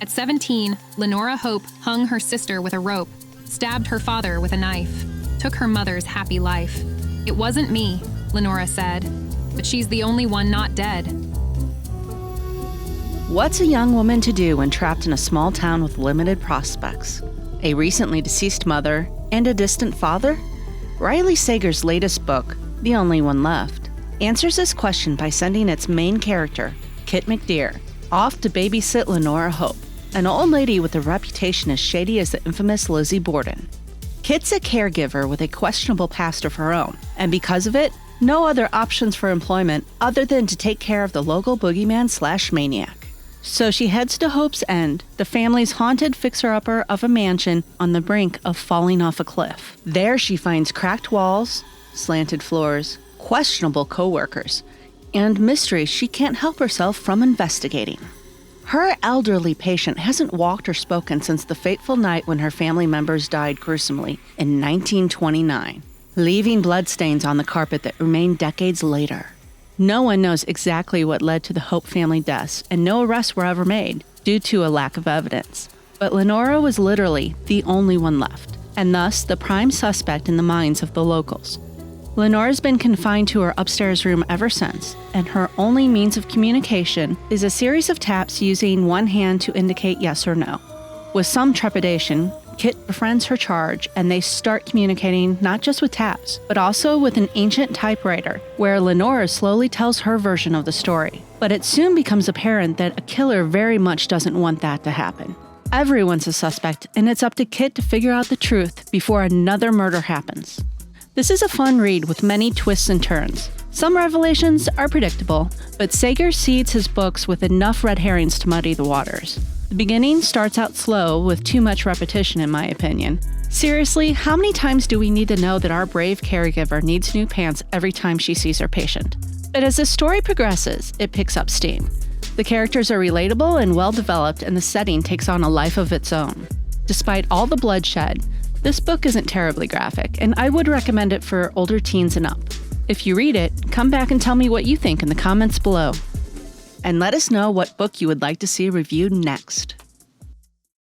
At 17, Lenora Hope hung her sister with a rope, stabbed her father with a knife, took her mother's happy life. It wasn't me, Lenora said, but she's the only one not dead. What's a young woman to do when trapped in a small town with limited prospects? A recently deceased mother and a distant father? Riley Sager's latest book, The Only One Left, answers this question by sending its main character, Kit McDear, off to babysit Lenora Hope, an old lady with a reputation as shady as the infamous Lizzie Borden. Kit's a caregiver with a questionable past of her own, and because of it, no other options for employment other than to take care of the local boogeyman/maniac. So she heads to Hope's End, the family's haunted fixer-upper of a mansion on the brink of falling off a cliff. There she finds cracked walls, slanted floors, questionable co-workers, and mysteries she can't help herself from investigating. Her elderly patient hasn't walked or spoken since the fateful night when her family members died gruesomely in 1929, leaving bloodstains on the carpet that remain decades later. No one knows exactly what led to the Hope family deaths, and no arrests were ever made due to a lack of evidence. But Lenora was literally the only one left, and thus the prime suspect in the minds of the locals. Lenora's been confined to her upstairs room ever since, and her only means of communication is a series of taps using one hand to indicate yes or no. With some trepidation, Kit befriends her charge, and they start communicating not just with taps, but also with an ancient typewriter, where Lenora slowly tells her version of the story. But it soon becomes apparent that a killer very much doesn't want that to happen. Everyone's a suspect, and it's up to Kit to figure out the truth before another murder happens. This is a fun read with many twists and turns. Some revelations are predictable, but Sager seeds his books with enough red herrings to muddy the waters. The beginning starts out slow with too much repetition, in my opinion. Seriously, how many times do we need to know that our brave caregiver needs new pants every time she sees her patient? But as the story progresses, it picks up steam. The characters are relatable and well-developed, and the setting takes on a life of its own. Despite all the bloodshed, this book isn't terribly graphic, and I would recommend it for older teens and up. If you read it, come back and tell me what you think in the comments below. And let us know what book you would like to see reviewed next.